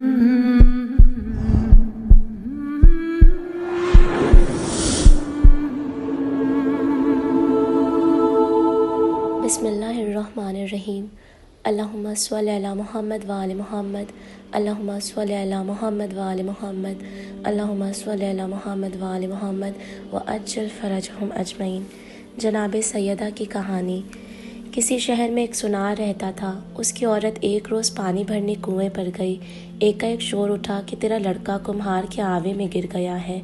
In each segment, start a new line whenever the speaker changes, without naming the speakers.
بسم اللہ الرحمن الرحیم۔ اللہم صلی علی محمد وآل محمد، اللہم صلی علی محمد وآل محمد، اللہم صلی علی محمد وآل محمد وعجل فرجہم اجمعین۔ جناب سیدہ کی کہانی۔ کسی شہر میں ایک سنار رہتا تھا۔ اس کی عورت ایک روز پانی بھرنے کنویں پر گئی۔ ایک شور اٹھا کہ تیرا لڑکا کمہار کے آوے میں گر گیا ہے۔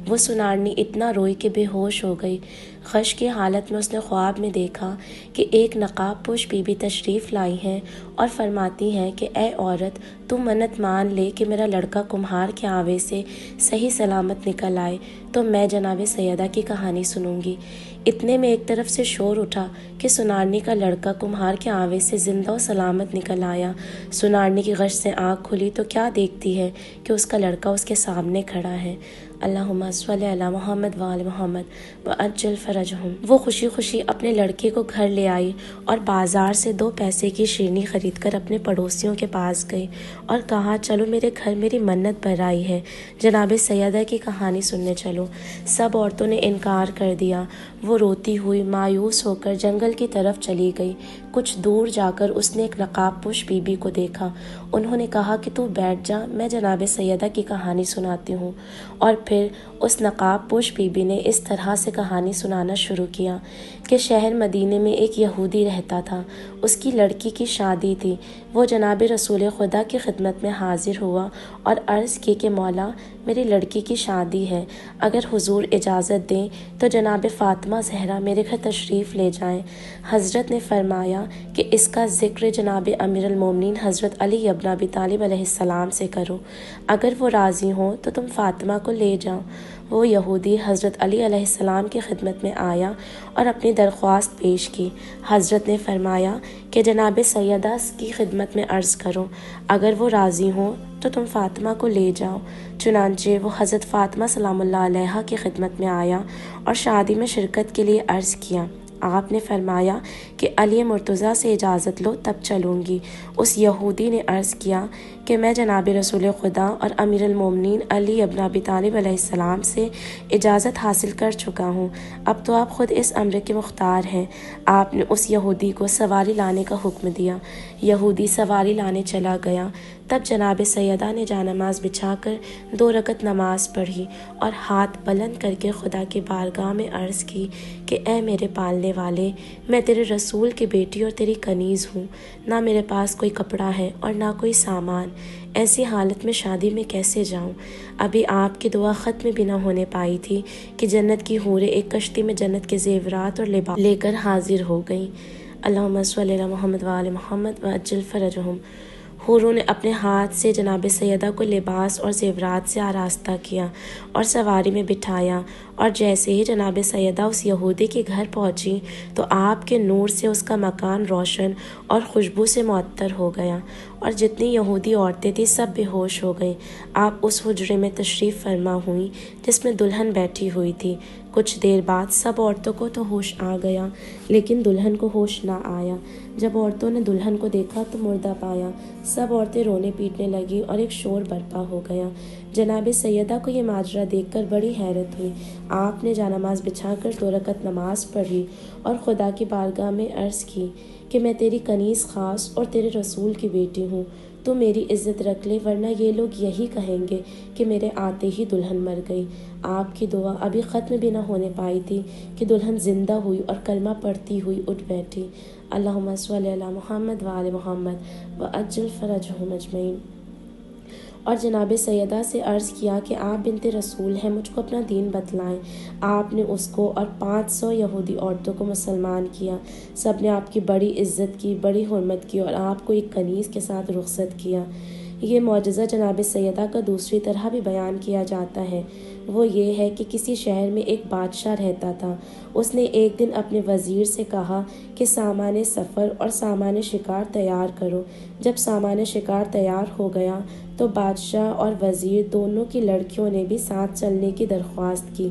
وہ سنارنی اتنا روئی کہ بے ہوش ہو گئی۔ غش کی حالت میں اس نے خواب میں دیکھا کہ ایک نقاب پوش بی بی تشریف لائی ہیں اور فرماتی ہیں کہ اے عورت، تم منت مان لے کہ میرا لڑکا کمہار کے آوے سے صحیح سلامت نکل آئے تو میں جناب سیدہ کی کہانی سنوں گی۔ اتنے میں ایک طرف سے شور اٹھا کہ سنارنی کا لڑکا کمہار کے آوے سے زندہ و سلامت نکل آیا۔ سنارنی کی غش سے آنکھ کھلی تو کیا دیکھتی ہے کہ اس کا لڑکا اس کے سامنے کھڑا ہے۔ اللہم صلی علی محمد وآل محمد وعجل فرجہم۔ وہ خوشی خوشی اپنے لڑکے کو گھر لے آئی اور بازار سے 2 پیسے کی شیرنی خرید کر اپنے پڑوسیوں کے پاس گئی اور کہا چلو میرے گھر میری منت بھر آئی ہے، جناب سیدہ کی کہانی سننے چلو۔ سب عورتوں نے انکار کر دیا۔ وہ روتی ہوئی مایوس ہو کر جنگل کی طرف چلی گئی۔ کچھ دور جا کر اس نے ایک نقاب پوش بی بی کو دیکھا۔ انہوں نے کہا کہ تو بیٹھ جا، میں جناب سیدہ کی کہانی سناتی ہوں۔ اور پھر اس نقاب پوش بی بی نے اس طرح سے کہانی سنانا شروع کیا کہ شہر مدینے میں ایک یہودی رہتا تھا۔ اس کی لڑکی کی شادی تھی۔ وہ جناب رسول خدا کی خدمت میں حاضر ہوا اور عرض کی کہ مولا، میری لڑکی کی شادی ہے، اگر حضور اجازت دیں تو جناب فاطمہ زہرا میرے گھر تشریف لے جائیں۔ حضرت نے فرمایا کہ اس کا ذکر جناب امیر المومنین حضرت علی ابن ابی طالب علیہ السلام سے کرو، اگر وہ راضی ہوں تو تم فاطمہ کو لے جاؤ۔ وہ یہودی حضرت علی علیہ السلام کی خدمت میں آیا اور اپنی درخواست پیش کی۔ حضرت نے فرمایا کہ جناب سیدہ کی خدمت میں عرض کرو، اگر وہ راضی ہوں تو تم فاطمہ کو لے جاؤ۔ چنانچہ وہ حضرت فاطمہ سلام اللہ علیہا کی خدمت میں آیا اور شادی میں شرکت کے لیے عرض کیا۔ آپ نے فرمایا کہ علی مرتضیٰ سے اجازت لو تب چلوں گی۔ اس یہودی نے عرض کیا کہ میں جناب رسول خدا اور امیر المومنین علی ابن ابی طالب علیہ السلام سے اجازت حاصل کر چکا ہوں، اب تو آپ خود اس امر کے مختار ہیں۔ آپ نے اس یہودی کو سواری لانے کا حکم دیا۔ یہودی سواری لانے چلا گیا۔ تب جناب سیدہ نے جانماز بچھا کر 2 رکعت نماز پڑھی اور ہاتھ بلند کر کے خدا کی بارگاہ میں عرض کی کہ اے میرے پالنے والے، میں تیرے رسول کی بیٹی اور تیری کنیز ہوں، نہ میرے پاس کوئی کپڑا ہے اور نہ کوئی سامان، ایسی حالت میں شادی میں کیسے جاؤں؟ ابھی آپ کی دعا ختم بھی نہ ہونے پائی تھی کہ جنت کی حوریں ایک کشتی میں جنت کے زیورات اور لباس لے کر حاضر ہو گئیں۔ اللہم صلی علی محمد وآل محمد وعجل فرجہم۔ حوروں نے اپنے ہاتھ سے جناب سیدہ کو لباس اور زیورات سے آراستہ کیا اور سواری میں بٹھایا، اور جیسے ہی جناب سیدہ اس یہودی کے گھر پہنچی تو آپ کے نور سے اس کا مکان روشن اور خوشبو سے معطر ہو گیا، اور جتنی یہودی عورتیں تھیں سب بے ہوش ہو گئیں۔ آپ اس حجرے میں تشریف فرما ہوئیں جس میں دلہن بیٹھی ہوئی تھی۔ کچھ دیر بعد سب عورتوں کو تو ہوش آ گیا لیکن دلہن کو ہوش نہ آیا۔ جب عورتوں نے دلہن کو دیکھا تو مردہ پایا۔ سب عورتیں رونے پیٹنے لگیں اور ایک شور برپا ہو گیا۔ جناب سیدہ کو یہ ماجرا دیکھ کر بڑی حیرت ہوئی۔ آپ نے جانماز بچھا کر 2 رکعت نماز پڑھی اور خدا کی بارگاہ میں عرض کی کہ میں تیری کنیز خاص اور تیرے رسول کی بیٹی ہوں، تو میری عزت رکھ لے، ورنہ یہ لوگ یہی کہیں گے کہ میرے آتے ہی دلہن مر گئی۔ آپ کی دعا ابھی ختم بھی نہ ہونے پائی تھی کہ دلہن زندہ ہوئی اور کلمہ پڑھتی ہوئی اٹھ بیٹھی۔ اللہم صلی علی محمد وآل محمد وعجل فرجہم اجمعین۔ اور جناب سیدہ سے عرض کیا کہ آپ بنت رسول ہیں، مجھ کو اپنا دین بتلائیں۔ آپ نے اس کو اور 500 یہودی عورتوں کو مسلمان کیا۔ سب نے آپ کی بڑی عزت کی، بڑی حرمت کی اور آپ کو ایک کنیز کے ساتھ رخصت کیا۔ یہ معجزہ جناب سیدہ کا دوسری طرح بھی بیان کیا جاتا ہے۔ وہ یہ ہے کہ کسی شہر میں ایک بادشاہ رہتا تھا۔ اس نے ایک دن اپنے وزیر سے کہا کہ سامان سفر اور سامان شکار تیار کرو۔ جب سامان شکار تیار ہو گیا تو بادشاہ اور وزیر دونوں کی لڑکیوں نے بھی ساتھ چلنے کی درخواست کی۔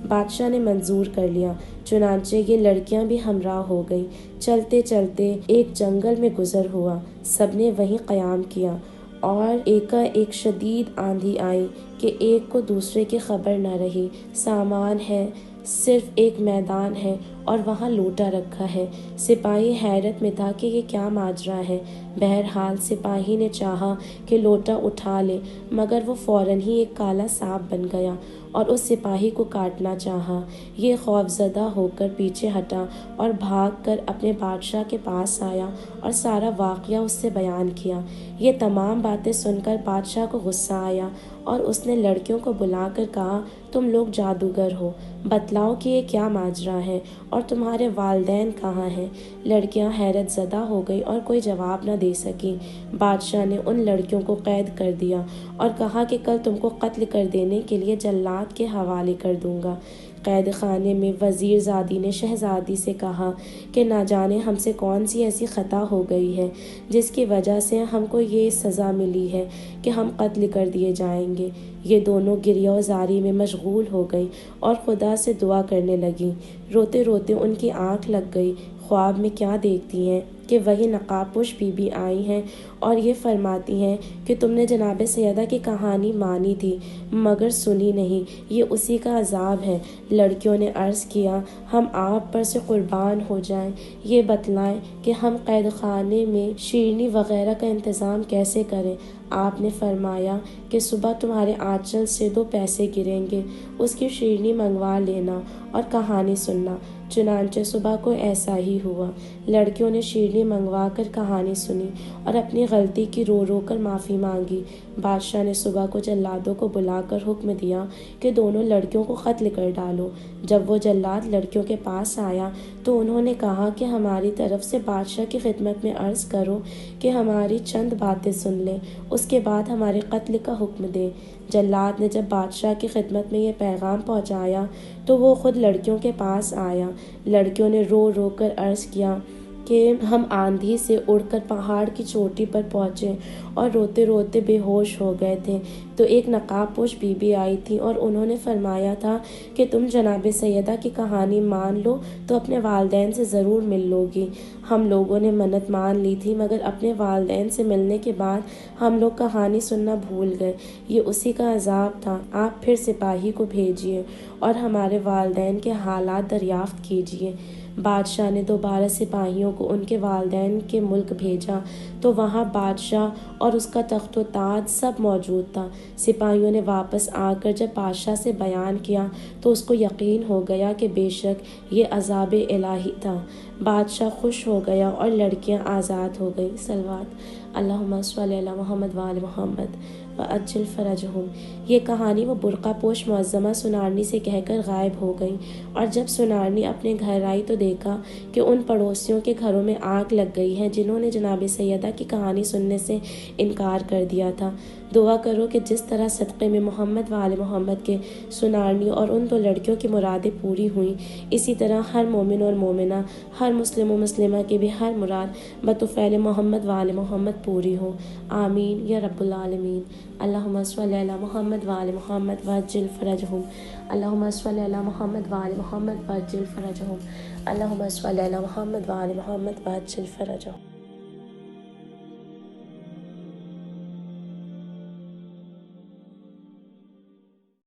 بادشاہ نے منظور کر لیا، چنانچہ یہ لڑکیاں بھی ہمراہ ہو گئیں۔ چلتے چلتے ایک جنگل میں گزر ہوا، سب نے وہیں قیام کیا اور ایک شدید آندھی آئی کہ ایک کو دوسرے کی خبر نہ رہی۔ سامان ہے، صرف ایک میدان ہے اور وہاں لوٹا رکھا ہے۔ سپاہی حیرت میں تھا کہ یہ کیا ماجرا ہے۔ بہرحال سپاہی نے چاہا کہ لوٹا اٹھا لے، مگر وہ فوراً ہی ایک کالا سانپ بن گیا اور اس سپاہی کو کاٹنا چاہا۔ یہ خوفزدہ ہو کر پیچھے ہٹا اور بھاگ کر اپنے بادشاہ کے پاس آیا اور سارا واقعہ اس سے بیان کیا۔ یہ تمام باتیں سن کر بادشاہ کو غصہ آیا اور اس نے لڑکیوں کو بلا کر کہا، تم لوگ جادوگر ہو، بتلاؤ کہ یہ کیا ماجرا ہے اور تمہارے والدین کہاں ہیں؟ لڑکیاں حیرت زدہ ہو گئی اور کوئی جواب نہ دے سکیں۔ بادشاہ نے ان لڑکیوں کو قید کر دیا اور کہا کہ کل تم کو قتل کر دینے کے لیے جلاد کے حوالے کر دوں گا۔ قید خانے میں وزیر زادی نے شہزادی سے کہا کہ نہ جانے ہم سے کون سی ایسی خطا ہو گئی ہے جس کی وجہ سے ہم کو یہ سزا ملی ہے کہ ہم قتل کر دیے جائیں گے۔ یہ دونوں گریہ و زاری میں مشغول ہو گئیں اور خدا سے دعا کرنے لگیں۔ روتے روتے ان کی آنکھ لگ گئی۔ خواب میں کیا دیکھتی ہیں کہ وہی نقاب پوش بی بی آئی ہیں اور یہ فرماتی ہیں کہ تم نے جناب سیدہ کی کہانی مانی تھی مگر سنی نہیں، یہ اسی کا عذاب ہے۔ لڑکیوں نے عرض کیا، ہم آپ پر سے قربان ہو جائیں، یہ بتلائیں کہ ہم قید خانے میں شیرنی وغیرہ کا انتظام کیسے کریں؟ آپ نے فرمایا کہ صبح تمہارے آنچل سے 2 پیسے گریں گے، اس کی شیرنی منگوا لینا اور کہانی سننا۔ چنانچہ صبح کو ایسا ہی ہوا۔ لڑکیوں نے شیرنی منگوا کر کہانی سنی اور اپنی غلطی کی رو رو کر معافی مانگی۔ بادشاہ نے صبح کو جلادوں کو بلا کر حکم دیا کہ دونوں لڑکیوں کو قتل کر ڈالو۔ جب وہ جلاد لڑکیوں کے پاس آیا تو انہوں نے کہا کہ ہماری طرف سے بادشاہ کی خدمت میں عرض کرو کہ ہماری چند باتیں سن لیں، اس کے بعد ہمارے قتل کا حکم دیں۔ جلاد نے جب بادشاہ کی خدمت میں یہ پیغام پہنچایا تو وہ خود لڑکیوں کے پاس آیا۔ لڑکیوں نے رو رو کر عرض کیا کہ ہم آندھی سے اڑ کر پہاڑ کی چوٹی پر پہنچے اور روتے روتے بے ہوش ہو گئے تھے تو ایک نقاب پوش بی بی آئی تھی اور انہوں نے فرمایا تھا کہ تم جناب سیدہ کی کہانی مان لو تو اپنے والدین سے ضرور مل لو گی۔ ہم لوگوں نے منت مان لی تھی مگر اپنے والدین سے ملنے کے بعد ہم لوگ کہانی سننا بھول گئے، یہ اسی کا عذاب تھا۔ آپ پھر سپاہی کو بھیجیے اور ہمارے والدین کے حالات دریافت کیجیے۔ بادشاہ نے دوبارہ سپاہیوں کو ان کے والدین کے ملک بھیجا تو وہاں بادشاہ اور اس کا تخت و تاج سب موجود تھا۔ سپاہیوں نے واپس آ کر جب بادشاہ سے بیان کیا تو اس کو یقین ہو گیا کہ بے شک یہ عذاب الہی تھا۔ بادشاہ خوش ہو گیا اور لڑکیاں آزاد ہو گئیں۔ صلوات اللہم صلی علی محمد وآل محمد وعجل فرجہم۔ یہ کہانی وہ برقع پوش معظمہ سنارنی سے کہہ کر غائب ہو گئی، اور جب سنارنی اپنے گھر آئی تو دیکھا کہ ان پڑوسیوں کے گھروں میں آگ لگ گئی ہے جنہوں نے جناب سیدہ کی کہانی سننے سے انکار کر دیا تھا۔ دعا کرو کہ جس طرح صدقے میں محمد وآل محمد کے سنارنی اور ان 2 لڑکیوں کی مرادیں پوری ہوئیں، اسی طرح ہر مومن اور مومنہ، ہر مسلم و مسلمہ کی بھی ہر مراد بطفیل محمد وآل محمد پوری ہو۔ آمین یا رب العالمین۔ اللہم صلی علی محمد وآل محمد وعجل فرجہم۔ اللہم صلی علی محمد وآل محمد وعجل فرجہم۔ اللہم صلی علی محمد وآل محمد وعجل فرجہم۔